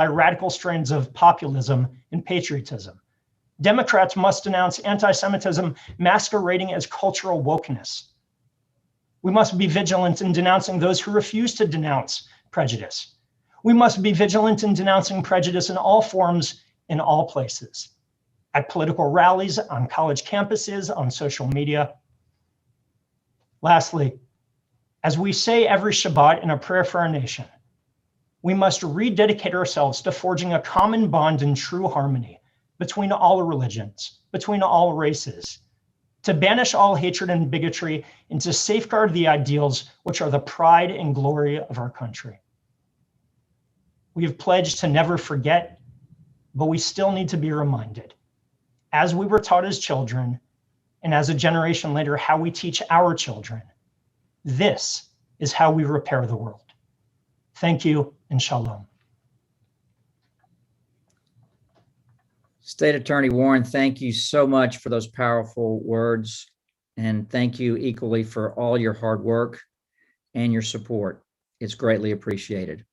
radical strains of populism and patriotism. Democrats must denounce anti-Semitism masquerading as cultural wokeness. We must be vigilant in denouncing those who refuse to denounce prejudice. We must be vigilant in denouncing prejudice in all forms, in all places. At political rallies, on college campuses, on social media. Lastly, as we say every Shabbat in a prayer for our nation, we must rededicate ourselves to forging a common bond in true harmony between all religions, between all races, to banish all hatred and bigotry, and to safeguard the ideals which are the pride and glory of our country. We have pledged to never forget, but we still need to be reminded, as we were taught as children, and as a generation later, how we teach our children. This is how we repair the world. Thank you, and shalom. State Attorney Warren, thank you so much for those powerful words, and thank you equally for all your hard work and your support. It's greatly appreciated.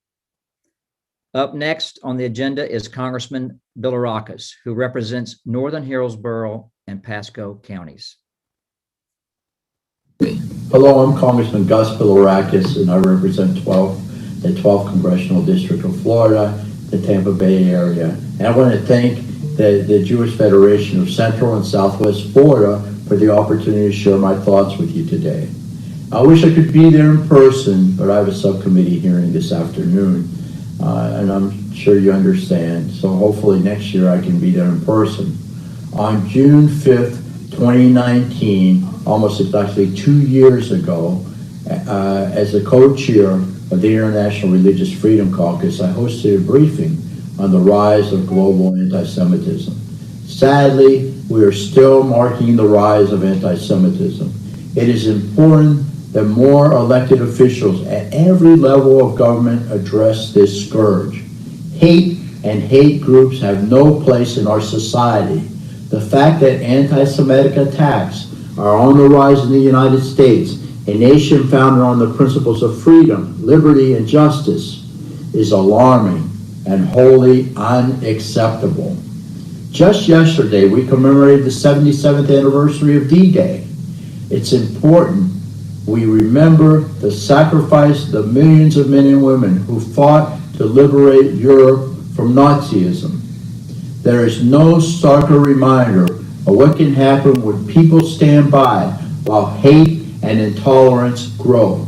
Up next on the agenda is Congressman Bilirakis, who represents Northern Hillsborough and Pasco counties. Hello, I'm Congressman Gus Bilirakis, and I represent the 12th Congressional District of Florida, the Tampa Bay area. And I want to thank the Jewish Federation of Central and Southwest Florida for the opportunity to share my thoughts with you today. I wish I could be there in person, but I have a subcommittee hearing this afternoon, and I'm sure you understand. So hopefully next year I can be there in person. On June 5th, 2019, almost exactly 2 years ago, as the co-chair of the International Religious Freedom Caucus, I hosted a briefing on the rise of global anti-Semitism. Sadly, we are still marking the rise of anti-Semitism. It is important that more elected officials at every level of government address this scourge. Hate and hate groups have no place in our society. The fact that anti-Semitic attacks are on the rise in the United States, a nation founded on the principles of freedom, liberty, and justice, is alarming and wholly unacceptable. Just yesterday, we commemorated the 77th anniversary of D-Day. It's important we remember the sacrifice of the millions of men and women who fought to liberate Europe from Nazism. There is no starker reminder of what can happen when people stand by while hate and intolerance grow.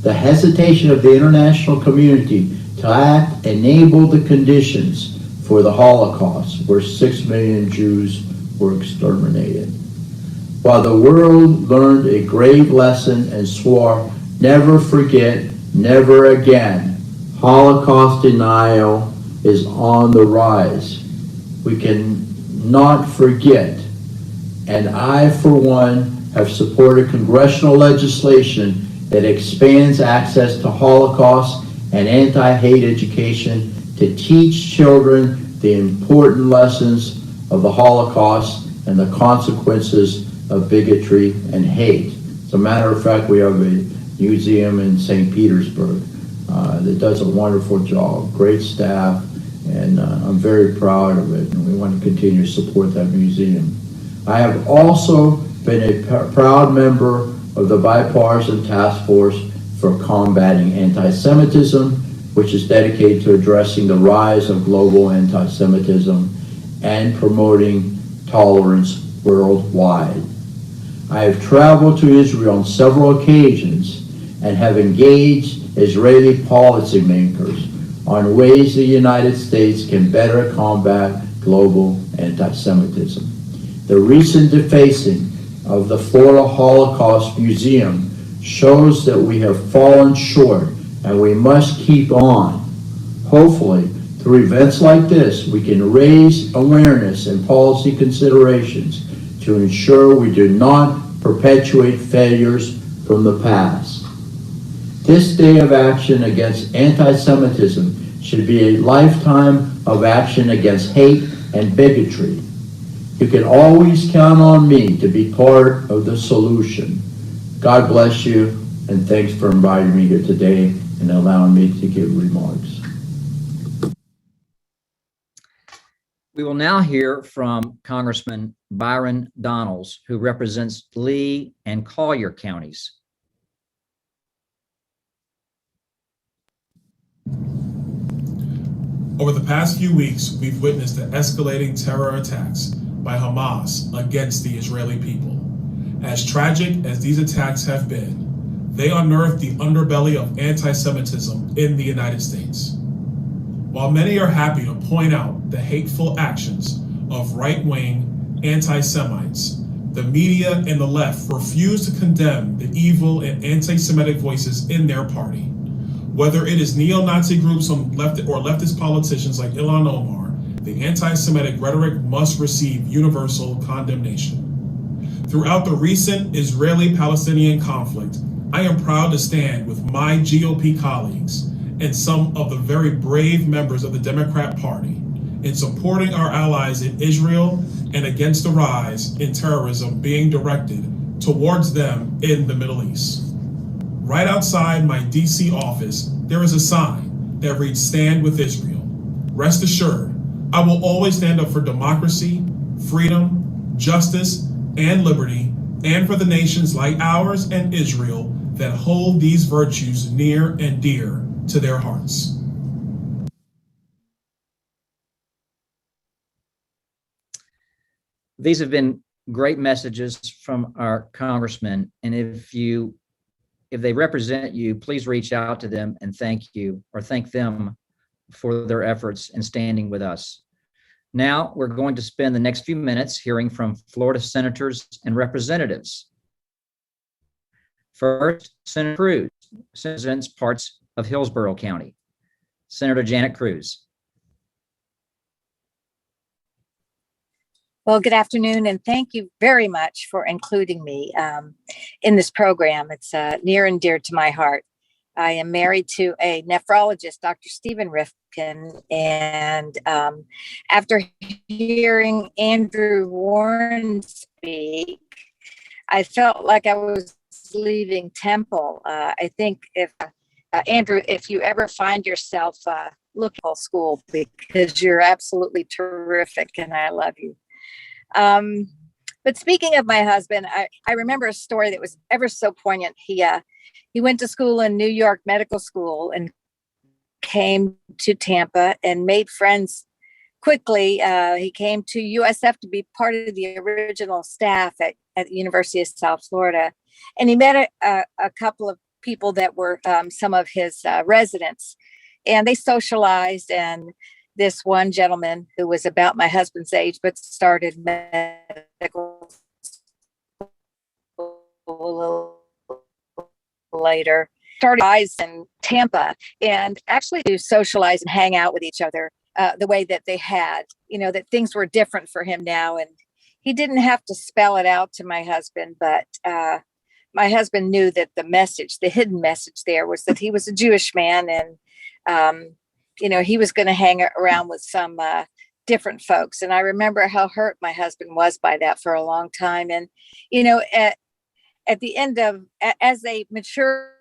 The hesitation of the international community to act enabled the conditions for the Holocaust, where 6 million Jews were exterminated. While the world learned a grave lesson and swore, never forget, never again, Holocaust denial is on the rise. We can not forget, and I, for one, have supported congressional legislation that expands access to Holocaust and anti-hate education to teach children the important lessons of the Holocaust and the consequences of bigotry and hate. As a matter of fact, we have a museum in St. Petersburg that does a wonderful job, great staff, and I'm very proud of it, and we want to continue to support that museum. I have also been a proud member of the Bipartisan Task Force for Combating Anti-Semitism, which is dedicated to addressing the rise of global anti-Semitism and promoting tolerance worldwide. I have traveled to Israel on several occasions and have engaged Israeli policymakers on ways the United States can better combat global anti-Semitism. The recent defacing of the Florida Holocaust Museum shows that we have fallen short and we must keep on. Hopefully, through events like this, we can raise awareness and policy considerations to ensure we do not perpetuate failures from the past. This day of action against anti-Semitism should be a lifetime of action against hate and bigotry. You can always count on me to be part of the solution. God bless you, and thanks for inviting me here today and allowing me to give remarks. We will now hear from Congressman Byron Donalds, who represents Lee and Collier counties. Over the past few weeks, we've witnessed the escalating terror attacks by Hamas against the Israeli people. As tragic as these attacks have been, they unearthed the underbelly of anti-Semitism in the United States. While many are happy to point out the hateful actions of right-wing anti-Semites, the media and the left refuse to condemn the evil and anti-Semitic voices in their party. Whether it is neo-Nazi groups or leftist politicians like Ilhan Omar, the anti-Semitic rhetoric must receive universal condemnation. Throughout the recent Israeli-Palestinian conflict, I am proud to stand with my GOP colleagues and some of the very brave members of the Democrat Party in supporting our allies in Israel and against the rise in terrorism being directed towards them in the Middle East. Right outside my DC office, there is a sign that reads, "Stand with Israel." Rest assured, I will always stand up for democracy, freedom, justice, and liberty, and for the nations like ours and Israel that hold these virtues near and dear to their hearts. These have been great messages from our congressmen, and if they represent you, please reach out to them and thank them for their efforts in standing with us. Now we're going to spend the next few minutes hearing from Florida senators and representatives. First, Senator Cruz represents parts of Hillsborough County. Senator Janet Cruz. Well, good afternoon, and thank you very much for including me in this program. It's near and dear to my heart. I am married to a nephrologist, Dr. Stephen Rifkin, and after hearing Andrew Warren speak, I felt like I was leaving Temple. I think if Andrew, if you ever find yourself looking for school, because you're absolutely terrific and I love you. But speaking of my husband, I remember a story that was ever so poignant. He went to school in New York Medical School and came to Tampa and made friends quickly. He came to USF to be part of the original staff at the University of South Florida. And he met a couple of people that were some of his residents, and they socialized. And this one gentleman who was about my husband's age, but started medical school later, started eyes in Tampa, and actually to socialize and hang out with each other the way that they had, that things were different for him now. And he didn't have to spell it out to my husband, but my husband knew that the hidden message there was that he was a Jewish man, and he was going to hang around with some different folks. And I remember how hurt my husband was by that for a long time. And, at the end of, as they mature,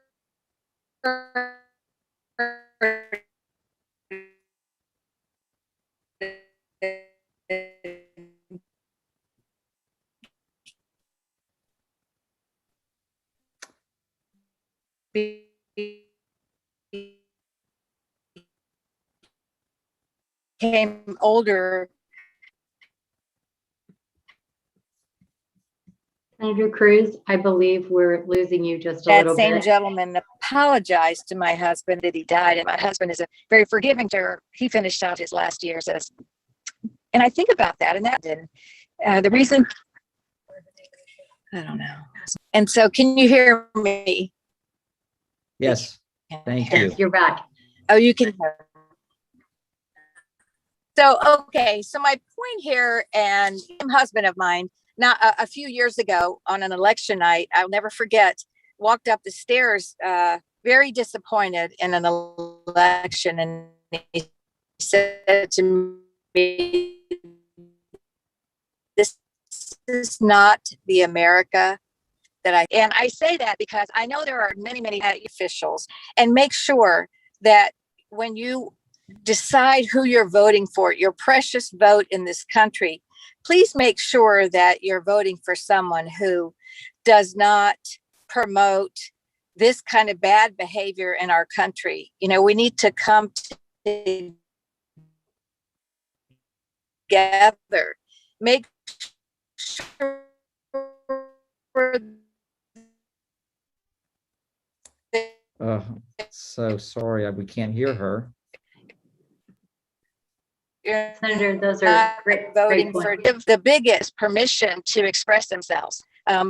became older. Senator Cruz, I believe we're losing you just a That little same bit. gentleman apologized to my husband that he died, and my husband is a very forgiving juror. He finished out his last years and I think about that, and that didn't. The reason, I don't know. And so, can you hear me? Yes, thank you. You're back. Oh, you can hear. So, okay. So my point here, and husband of mine, now a few years ago on an election night, I'll never forget, walked up the stairs, very disappointed in an election. And he said to me, "This is not the America that and I say that because I know there are many, many officials, and make sure that when you decide who you're voting for, your precious vote in this country, please make sure that you're voting for someone who does not promote this kind of bad behavior in our country. You know, we need to come together, make sure So sorry, we can't hear her. Senator, those are great voting points. for give the biggest permission to express themselves.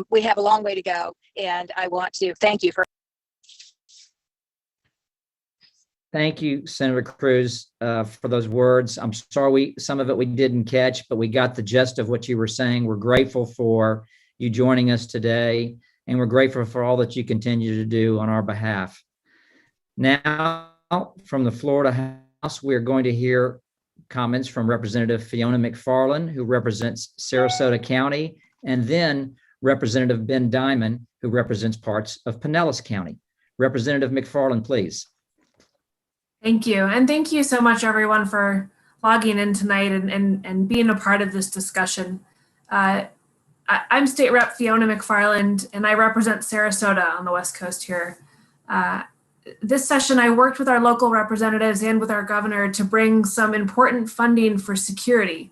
We have a long way to go, and I want to thank you for. Thank you, Senator Cruz, for those words. I'm sorry some of it we didn't catch, but we got the gist of what you were saying. We're grateful for you joining us today, and we're grateful for all that you continue to do on our behalf. Now, from the Florida House, we're going to hear comments from Representative Fiona McFarland, who represents Sarasota County, and then Representative Ben Diamond, who represents parts of Pinellas County. Representative McFarland, please. Thank you. And thank you so much, everyone, for logging in tonight and being a part of this discussion. I'm State Rep Fiona McFarland, and I represent Sarasota on the West Coast here. This session, I worked with our local representatives and with our governor to bring some important funding for security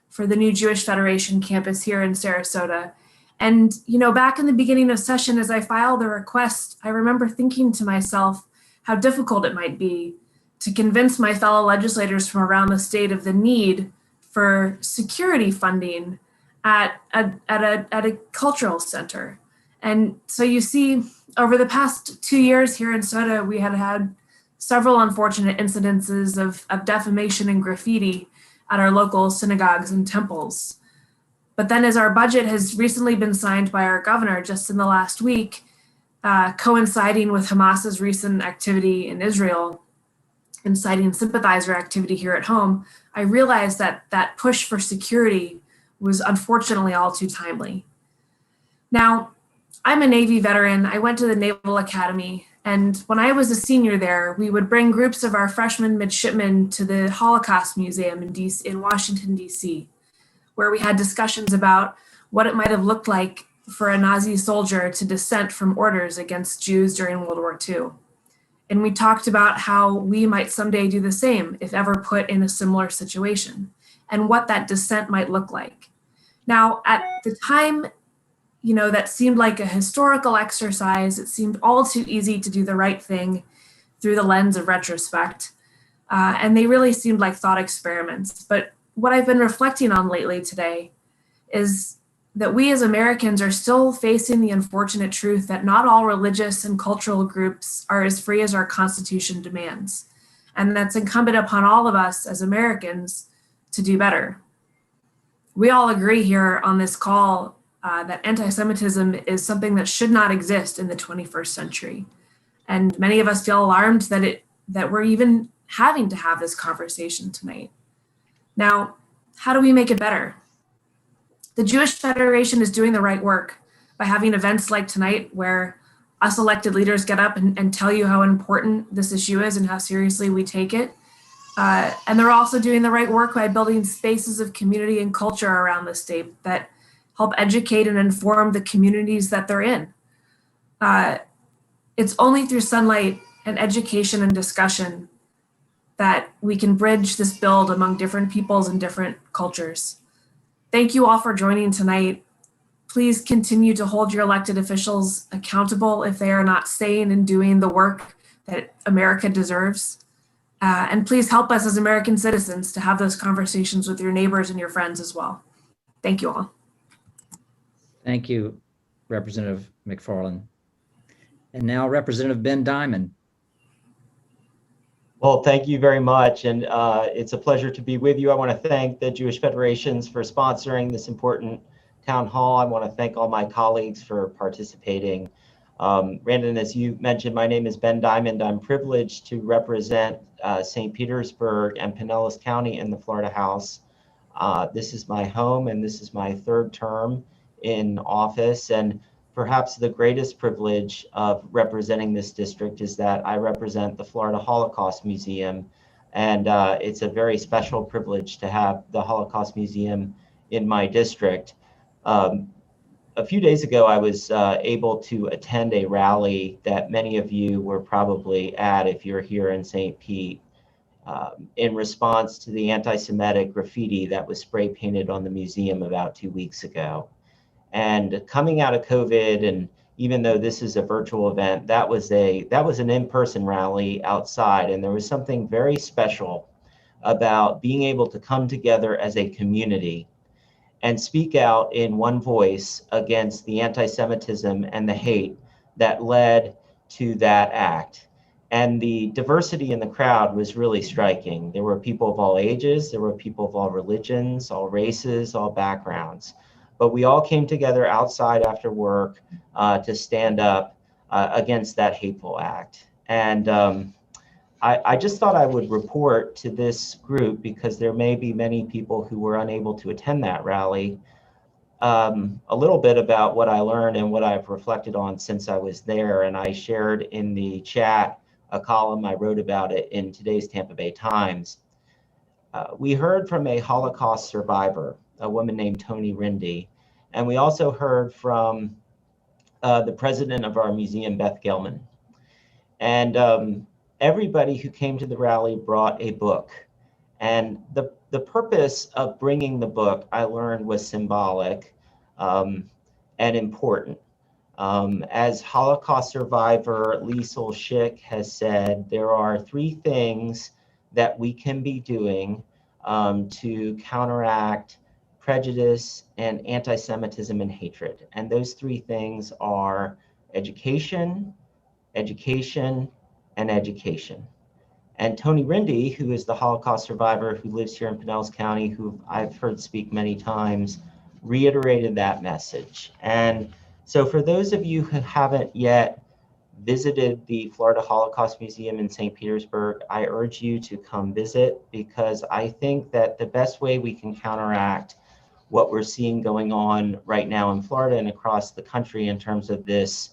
for the new Jewish Federation campus here in Sarasota. And, you know, back in the beginning of session, as I filed the request, I remember thinking to myself how difficult it might be to convince my fellow legislators from around the state of the need for security funding at a cultural center. And so you see, over the past 2 years here in Soda, we had several unfortunate incidences of defamation and graffiti at our local synagogues and temples. But then as our budget has recently been signed by our governor just in the last week, coinciding with Hamas's recent activity in Israel, inciting sympathizer activity here at home, I realized that that push for security was unfortunately all too timely. Now, I'm a Navy veteran. I went to the Naval Academy, and when I was a senior there, we would bring groups of our freshman midshipmen to the Holocaust Museum in Washington, D.C., where we had discussions about what it might have looked like for a Nazi soldier to dissent from orders against Jews during World War II. And we talked about how we might someday do the same if ever put in a similar situation, and what that dissent might look like. Now, at the time, you know, that seemed like a historical exercise. It seemed all too easy to do the right thing through the lens of retrospect. And they really seemed like thought experiments. But what I've been reflecting on lately today is that we as Americans are still facing the unfortunate truth that not all religious and cultural groups are as free as our Constitution demands. And that's incumbent upon all of us as Americans to do better. We all agree here on this call that anti-Semitism is something that should not exist in the 21st century. And many of us feel alarmed that we're even having to have this conversation tonight. Now, how do we make it better? The Jewish Federation is doing the right work by having events like tonight where us elected leaders get up and tell you how important this issue is and how seriously we take it. And they're also doing the right work by building spaces of community and culture around the state that help educate and inform the communities that they're in. It's only through sunlight and education and discussion that we can bridge this build among different peoples and different cultures. Thank you all for joining tonight. Please continue to hold your elected officials accountable if they are not saying and doing the work that America deserves. And please help us as American citizens to have those conversations with your neighbors and your friends as well. Thank you all. Thank you, Representative McFarland. And now Representative Ben Diamond. Well, thank you very much. And it's a pleasure to be with you. I want to thank the Jewish Federations for sponsoring this important town hall. I want to thank all my colleagues for participating. Brandon, as you mentioned, my name is Ben Diamond. I'm privileged to represent St. Petersburg and Pinellas County in the Florida House. This is my home, and this is my third term in office. And perhaps the greatest privilege of representing this district is that I represent the Florida Holocaust Museum, And it's a very special privilege to have the Holocaust Museum in my district. A few days ago, I was able to attend a rally that many of you were probably at if you're here in St. Pete, in response to the anti-Semitic graffiti that was spray painted on the museum about 2 weeks ago. And coming out of COVID, and even though this is a virtual event, that was an in-person rally outside, and there was something very special about being able to come together as a community and speak out in one voice against the anti-Semitism and the hate that led to that act. And the diversity in the crowd was really striking. There were people of all ages, there were people of all religions, all races, all backgrounds. But we all came together outside after work to stand up against that hateful act. And I just thought I would report to this group, because there may be many people who were unable to attend that rally, a little bit about what I learned and what I've reflected on since I was there. And I shared in the chat a column I wrote about it in today's Tampa Bay Times. We heard from a Holocaust survivor, a woman named Toni Rindy, and we also heard from the president of our museum, Beth Gelman. And everybody who came to the rally brought a book. And the purpose of bringing the book, I learned, was symbolic and important. As Holocaust survivor Liesl Schick has said, there are 3 things that we can be doing to counteract prejudice and anti-Semitism and hatred. And those 3 things are education, education, and education. And Toni Rindy, who is the Holocaust survivor who lives here in Pinellas County, who I've heard speak many times, reiterated that message. And so for those of you who haven't yet visited the Florida Holocaust Museum in St. Petersburg, I urge you to come visit, because I think that the best way we can counteract what we're seeing going on right now in Florida and across the country in terms of this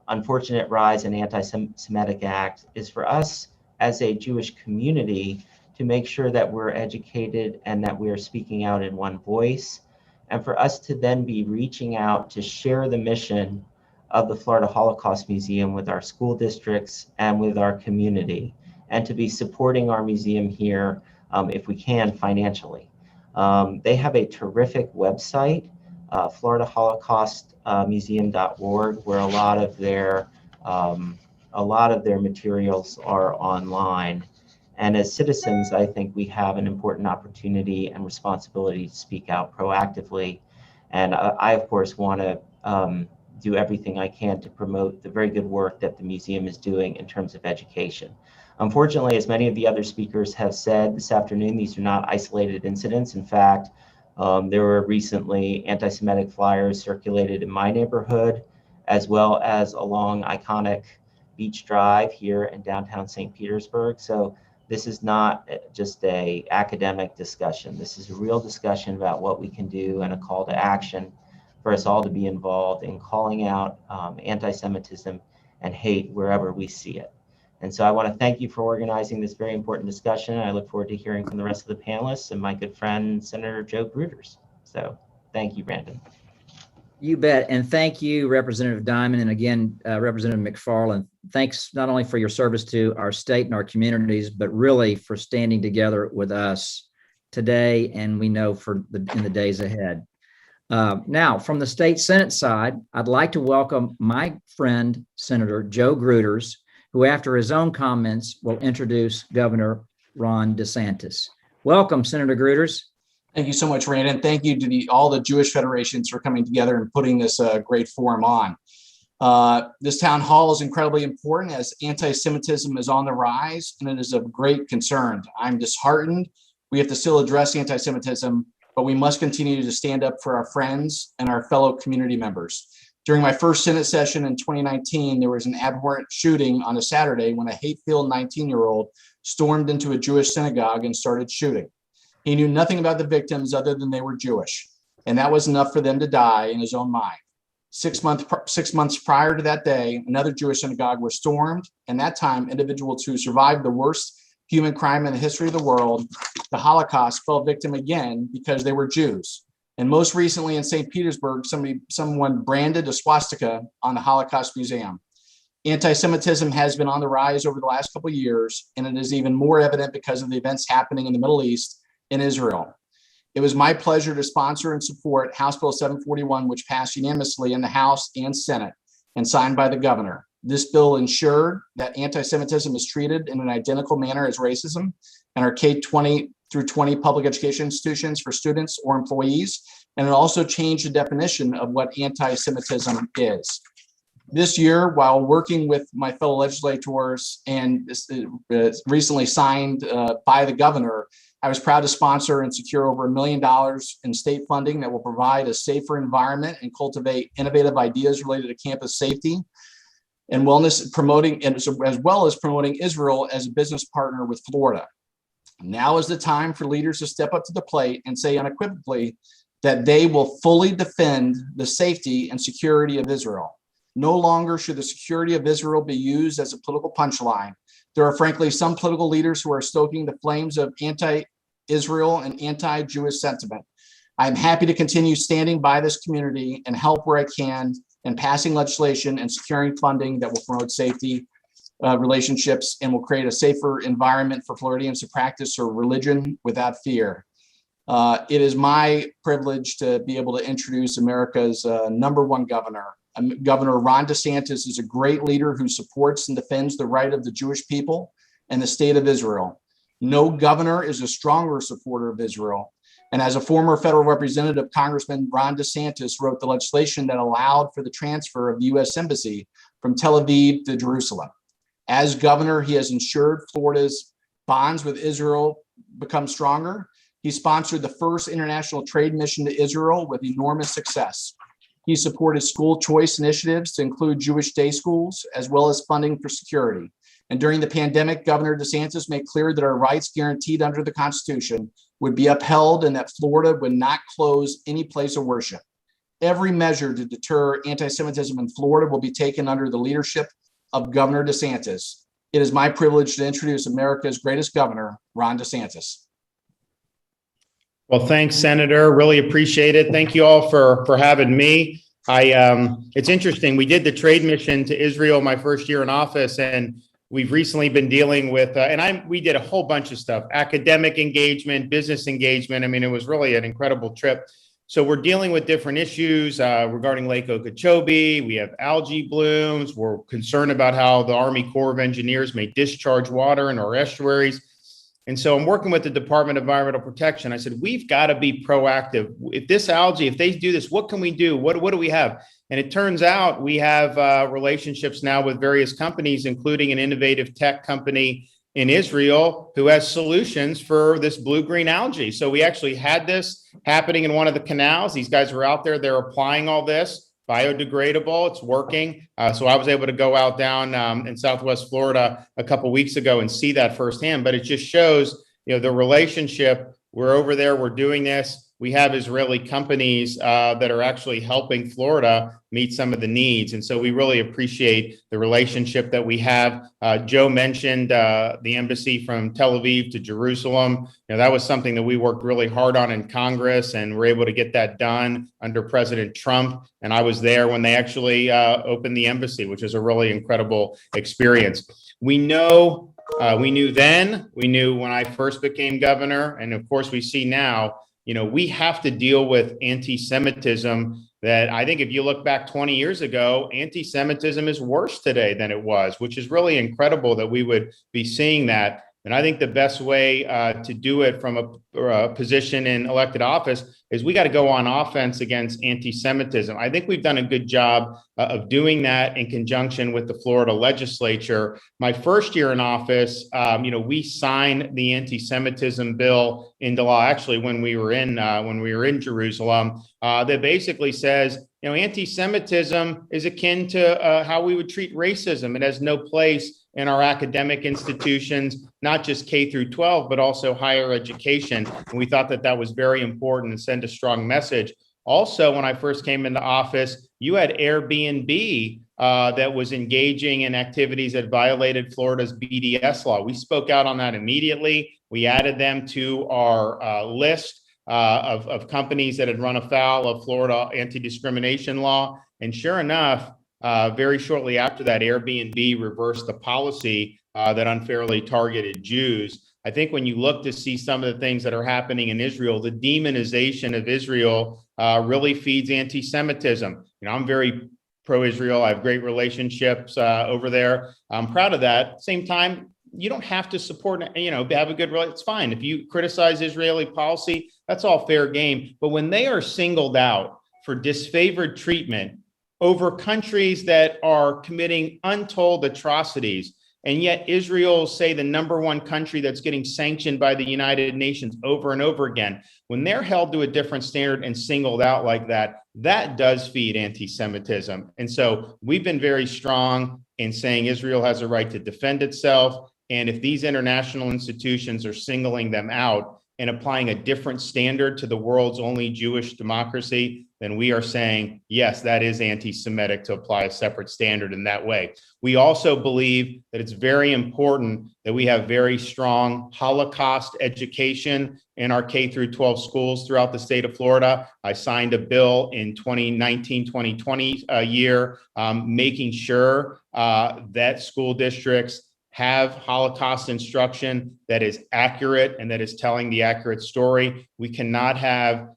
unfortunate rise in anti-Semitic act is for us as a Jewish community to make sure that we're educated and that we are speaking out in one voice, and for us to then be reaching out to share the mission of the Florida Holocaust Museum with our school districts and with our community, and to be supporting our museum here if we can financially. They have a terrific website, FloridaHolocaustMuseum.org, where a lot of their materials are online. And as citizens, I think we have an important opportunity and responsibility to speak out proactively. And I, of course, want to do everything I can to promote the very good work that the museum is doing in terms of education. Unfortunately, as many of the other speakers have said this afternoon, these are not isolated incidents. In fact, there were recently anti-Semitic flyers circulated in my neighborhood, as well as along iconic Beach Drive here in downtown St. Petersburg. So this is not just an academic discussion. This is a real discussion about what we can do and a call to action for us all to be involved in calling out anti-Semitism and hate wherever we see it. And so I want to thank you for organizing this very important discussion. I look forward to hearing from the rest of the panelists and my good friend, Senator Joe Gruters. So thank you, Brandon. You bet. And thank you, Representative Diamond. And again, Representative McFarland, thanks not only for your service to our state and our communities, but really for standing together with us today, and we know in the days ahead. Now, from the state Senate side, I'd like to welcome my friend, Senator Joe Gruters, who after his own comments will introduce Governor Ron DeSantis. Welcome, Senator Gruters. Thank you so much, Brandon. Thank you to all the Jewish federations for coming together and putting this great forum on. This town hall is incredibly important as anti-Semitism is on the rise, and it is of great concern. I'm disheartened. We have to still address anti-Semitism, but we must continue to stand up for our friends and our fellow community members. During my first Senate session in 2019, there was an abhorrent shooting on a Saturday when a hate-filled 19-year-old stormed into a Jewish synagogue and started shooting. He knew nothing about the victims other than they were Jewish, and that was enough for them to die in his own mind. 6 months prior to that day, another Jewish synagogue was stormed, and that time individuals who survived the worst human crime in the history of the world, the Holocaust, fell victim again because they were Jews. And most recently in St. Petersburg, someone branded a swastika on the Holocaust Museum. Anti-Semitism has been on the rise over the last couple of years, and it is even more evident because of the events happening in the Middle East and Israel. It was my pleasure to sponsor and support House Bill 741, which passed unanimously in the House and Senate and signed by the governor. This bill ensured that anti-Semitism is treated in an identical manner as racism in our K-20 through 20 public education institutions for students or employees, and it also changed the definition of what anti-Semitism is. This year, while working with my fellow legislators and recently signed by the governor, I was proud to sponsor and secure over $1 million in state funding that will provide a safer environment and cultivate innovative ideas related to campus safety and wellness, promoting, and as well as promoting Israel as a business partner with Florida. Now is the time for leaders to step up to the plate and say unequivocally that they will fully defend the safety and security of Israel. No longer should the security of Israel be used as a political punchline. There are frankly some political leaders who are stoking the flames of anti-Israel and anti-Jewish sentiment. I'm happy to continue standing by this community and help where I can in passing legislation and securing funding that will promote safety relationships and will create a safer environment for Floridians to practice their religion without fear. It is my privilege to be able to introduce America's #1 governor. Governor Ron DeSantis is a great leader who supports and defends the right of the Jewish people and the state of Israel. No governor is a stronger supporter of Israel. And as a former federal representative, Congressman Ron DeSantis wrote the legislation that allowed for the transfer of the U.S. Embassy from Tel Aviv to Jerusalem. As governor, he has ensured Florida's bonds with Israel become stronger. He sponsored the first international trade mission to Israel with enormous success. He supported school choice initiatives to include Jewish day schools, as well as funding for security. And during the pandemic, Governor DeSantis made clear that our rights guaranteed under the Constitution would be upheld and that Florida would not close any place of worship. Every measure to deter anti-Semitism in Florida will be taken under the leadership of Governor DeSantis. It is my privilege to introduce America's greatest governor, Ron DeSantis. Well, thanks, Senator. Really appreciate it. Thank you all for having me. It's interesting. We did the trade mission to Israel my first year in office, and we've recently been dealing with, we did a whole bunch of stuff, academic engagement, business engagement. I mean, it was really an incredible trip. So we're dealing with different issues regarding Lake Okeechobee. We have algae blooms. We're concerned about how the Army Corps of Engineers may discharge water in our estuaries. And so I'm working with the Department of Environmental Protection. I said, we've got to be proactive. If this algae, if they do this, what can we do? What do we have? And it turns out we have relationships now with various companies, including an innovative tech company in Israel who has solutions for this blue-green algae. So we actually had this happening in one of the canals. These guys were out there, they're applying all this, biodegradable, it's working. So I was able to go out down in Southwest Florida a couple of weeks ago and see that firsthand, but it just shows, the relationship. We're over there, we're doing this. We have Israeli companies that are actually helping Florida meet some of the needs. And so we really appreciate the relationship that we have. Joe mentioned the embassy from Tel Aviv to Jerusalem. That was something that we worked really hard on in Congress, and we're able to get that done under President Trump. And I was there when they actually opened the embassy, which is a really incredible experience. We knew then, we knew when I first became governor, and of course we see now, we have to deal with anti-Semitism that I think if you look back 20 years ago, anti-Semitism is worse today than it was, which is really incredible that we would be seeing that. And I think the best way to do it from a position in elected office is we got to go on offense against anti-Semitism. I think we've done a good job of doing that in conjunction with the Florida legislature. My first year in office, we signed the anti-Semitism bill into law. Actually, when we were in Jerusalem, that basically says, anti-Semitism is akin to how we would treat racism. It has no place in our academic institutions, not just K through 12, but also higher education. And we thought that that was very important and send a strong message. Also, when I first came into office, you had Airbnb that was engaging in activities that violated Florida's BDS law. We spoke out on that immediately. We added them to our list of companies that had run afoul of Florida anti-discrimination law. And sure enough, very shortly after that, Airbnb reversed the policy that unfairly targeted Jews. I think when you look to see some of the things that are happening in Israel, the demonization of Israel really feeds anti-Semitism. I'm very pro-Israel. I have great relationships over there. I'm proud of that. Same time, you don't have to support, have a good relationship. It's fine. If you criticize Israeli policy, that's all fair game. But when they are singled out for disfavored treatment over countries that are committing untold atrocities, and yet Israel, say, the #1 country that's getting sanctioned by the United Nations over and over again, when they're held to a different standard and singled out like that, that does feed anti-Semitism. And so we've been very strong in saying Israel has a right to defend itself. And if these international institutions are singling them out and applying a different standard to the world's only Jewish democracy, then we are saying, yes, that is anti-Semitic to apply a separate standard in that way. We also believe that it's very important that we have very strong Holocaust education in our K through 12 schools throughout the state of Florida. I signed a bill in 2019-2020 year, making sure that school districts have Holocaust instruction that is accurate and that is telling the accurate story. We cannot have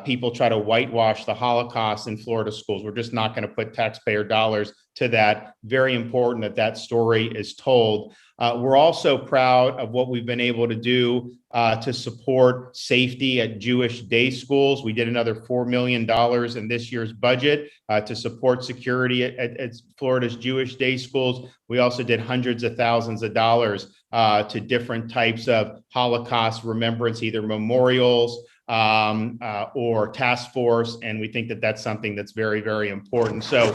people try to whitewash the Holocaust in Florida schools. We're just not going to put taxpayer dollars to that. Very important that that story is told. We're also proud of what we've been able to do to support safety at Jewish day schools. We did another $4 million in this year's budget to support security at Florida's Jewish day schools. We also did hundreds of thousands of dollars to different types of Holocaust remembrance, either memorials or task force. And we think that that's something that's very, very important. So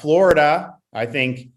Florida, I think,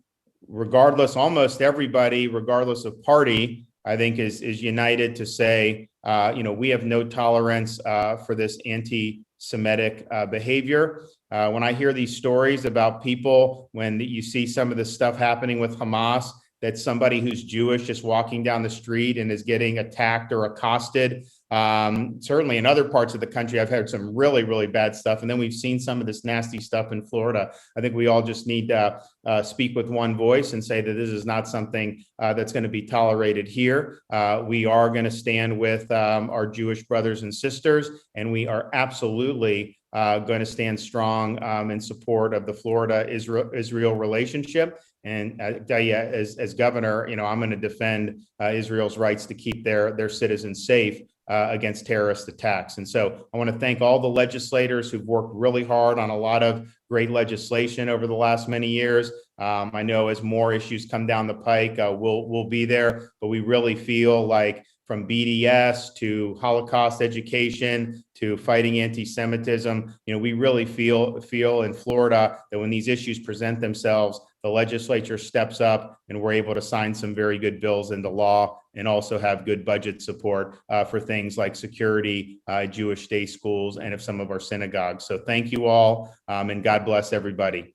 regardless, almost everybody, regardless of party, I think is united to say, we have no tolerance for this anti-Semitic behavior. When I hear these stories about people, when you see some of this stuff happening with Hamas, that somebody who's Jewish just walking down the street and is getting attacked or accosted. Certainly in other parts of the country, I've heard some really, really bad stuff. And then we've seen some of this nasty stuff in Florida. I think we all just need to speak with one voice and say that this is not something that's going to be tolerated here. We are going to stand with our Jewish brothers and sisters, and we are absolutely going to stand strong in support of the Florida-Israel relationship. And I tell you, as governor, I'm going to defend Israel's rights to keep their citizens safe against terrorist attacks. And so I want to thank all the legislators who've worked really hard on a lot of great legislation over the last many years. I know as more issues come down the pike, we'll be there, but we really feel like from BDS to Holocaust education to fighting anti-Semitism, we really feel in Florida that when these issues present themselves, the legislature steps up and we're able to sign some very good bills into law and also have good budget support for things like security, Jewish day schools, and of some of our synagogues. So thank you all, and God bless everybody.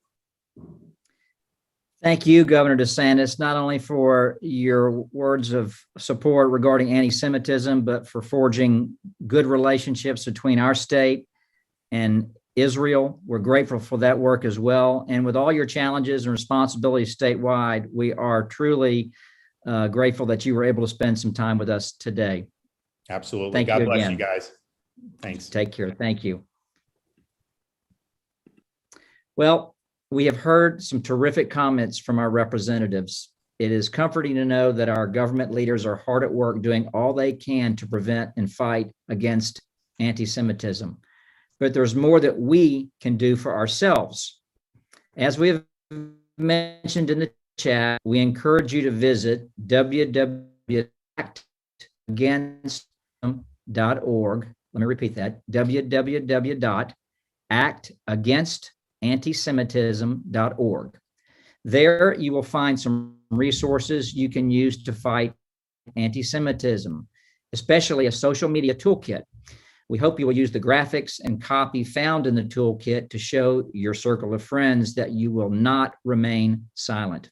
Thank you, Governor DeSantis, not only for your words of support regarding anti-Semitism, but for forging good relationships between our state and Israel. We're grateful for that work as well. And with all your challenges and responsibilities statewide, we are truly grateful that you were able to spend some time with us today. Absolutely. Thank God you bless again. you guys. Thanks. Take care. Thank you. Well, we have heard some terrific comments from our representatives. It is comforting to know that our government leaders are hard at work doing all they can to prevent and fight against anti-Semitism. But there's more that we can do for ourselves. As we have mentioned in the chat, we encourage you to visit www.actagainst.org. Let me repeat that, www.actagainstantisemitism.org. There you will find some resources you can use to fight anti-Semitism, especially a social media toolkit. We hope you will use the graphics and copy found in the toolkit to show your circle of friends that you will not remain silent.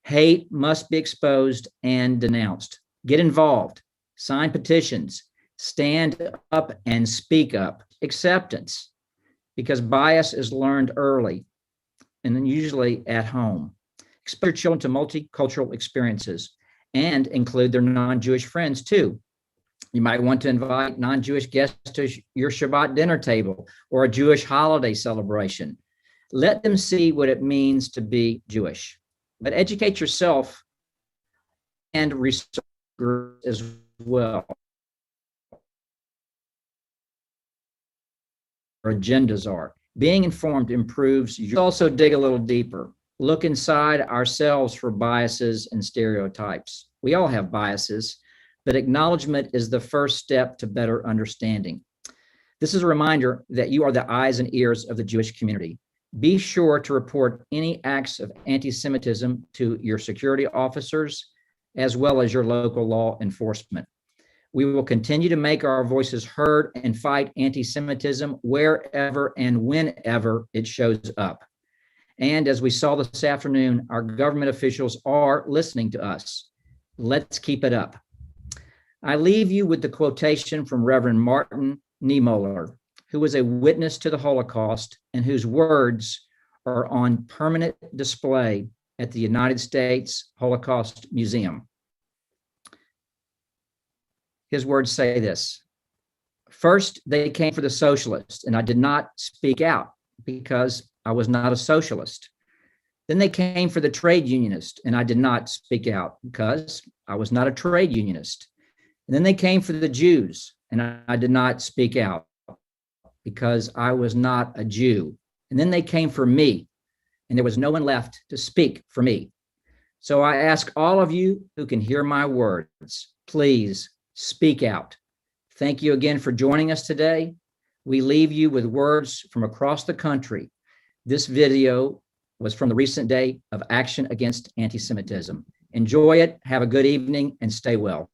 Hate must be exposed and denounced. Get involved, sign petitions, stand up and speak up. Acceptance, because bias is learned early and then usually at home. Expose your children to multicultural experiences and include their non-Jewish friends too. You might want to invite non-Jewish guests to your Shabbat dinner table or a Jewish holiday celebration. Let them see what it means to be Jewish. But educate yourself and research as well. Our agendas are. Being informed improves. You also dig a little deeper. Look inside ourselves for biases and stereotypes. We all have biases, but acknowledgement is the first step to better understanding. This is a reminder that you are the eyes and ears of the Jewish community. Be sure to report any acts of anti-Semitism to your security officers, as well as your local law enforcement. We will continue to make our voices heard and fight anti-Semitism wherever and whenever it shows up. And as we saw this afternoon, our government officials are listening to us. Let's keep it up. I leave you with the quotation from Reverend Martin Niemöller, who was a witness to the Holocaust and whose words are on permanent display at the United States Holocaust Museum. His words say this: "First, they came for the socialists, and I did not speak out because I was not a socialist. Then they came for the trade unionist, and I did not speak out because I was not a trade unionist. And then they came for the Jews, and I did not speak out because I was not a Jew. And then they came for me, and there was no one left to speak for me. So I ask all of you who can hear my words, please speak out. Thank you again for joining us today. We leave you with words from across the country. This video was from the recent day of Action Against Anti-Semitism. Enjoy it, have a good evening, and stay well."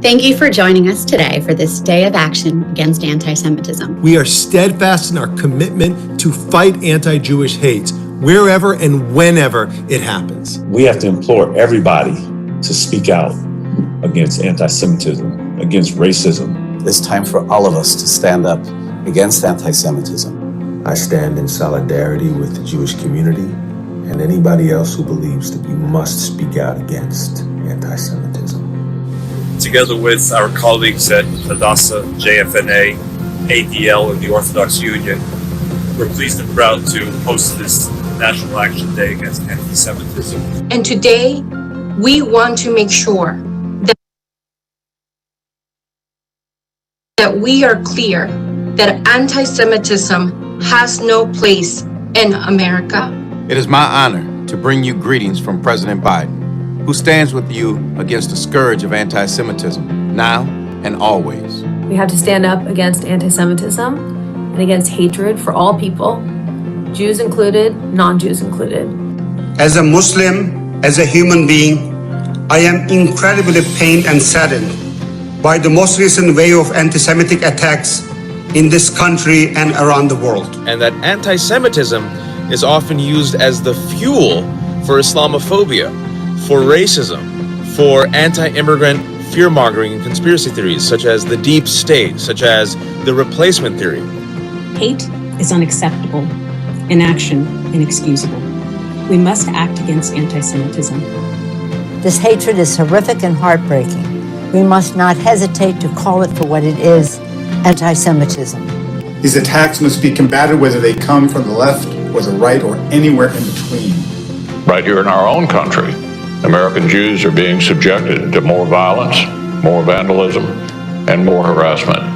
Thank you for joining us today for this Day of Action Against Anti-Semitism. We are steadfast in our commitment to fight anti-Jewish hate wherever and whenever it happens. We have to implore everybody to speak out against anti-Semitism, against racism. It's time for all of us to stand up against anti-Semitism. I stand in solidarity with the Jewish community and anybody else who believes that we must speak out against anti-Semitism. Together with our colleagues at Hadassah, JFNA, ADL, and the Orthodox Union, we're pleased and proud to host this National Action Day Against Anti-Semitism. And today, we want to make sure that we are clear that anti-Semitism has no place in America. It is my honor to bring you greetings from President Biden, who stands with you against the scourge of anti-Semitism, now and always. We have to stand up against anti-Semitism and against hatred for all people, Jews included, non-Jews included. As a Muslim, as a human being, I am incredibly pained and saddened by the most recent wave of anti-Semitic attacks in this country and around the world. And that anti-Semitism is often used as the fuel for Islamophobia, for racism, for anti-immigrant fear-mongering and conspiracy theories, such as the deep state, such as the replacement theory. Hate is unacceptable, inaction inexcusable. We must act against anti-Semitism. This hatred is horrific and heartbreaking. We must not hesitate to call it for what it is, anti-Semitism. These attacks must be combated whether they come from the left or the right or anywhere in between. Right here in our own country, American Jews are being subjected to more violence, more vandalism, and more harassment.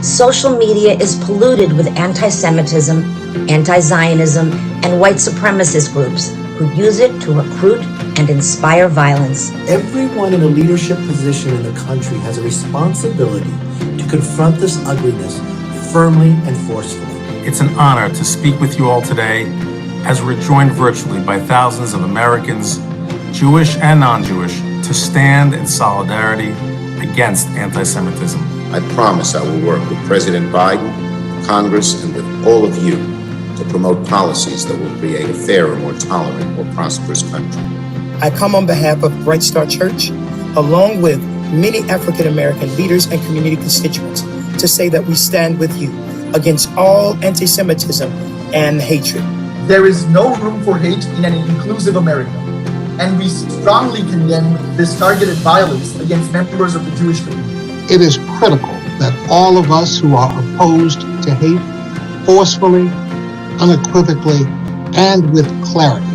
Social media is polluted with anti-Semitism, anti-Zionism, and white supremacist groups who use it to recruit and inspire violence. Everyone in a leadership position in the country has a responsibility to confront this ugliness firmly and forcefully. It's an honor to speak with you all today as we're joined virtually by thousands of Americans, Jewish and non-Jewish, to stand in solidarity against anti-Semitism. I promise I will work with President Biden, Congress, and with all of you to promote policies that will create a fairer, more tolerant, more prosperous country. I come on behalf of Bright Star Church, along with many African American leaders and community constituents, to say that we stand with you against all anti-Semitism and hatred. There is no room for hate in an inclusive America, and we strongly condemn this targeted violence against members of the Jewish community. It is critical that all of us who are opposed to hate forcefully, unequivocally, and with clarity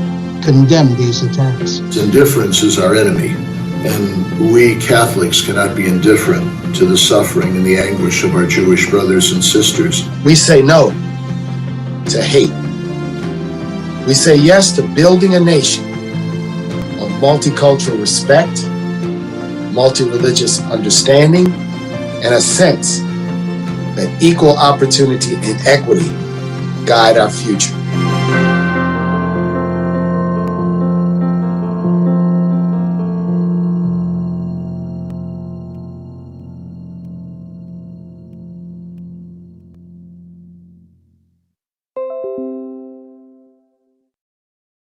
condemn these attacks. Indifference is our enemy, and we Catholics cannot be indifferent to the suffering and the anguish of our Jewish brothers and sisters. We say no to hate. We say yes to building a nation of multicultural respect, multi-religious understanding, and a sense that equal opportunity and equity guide our future.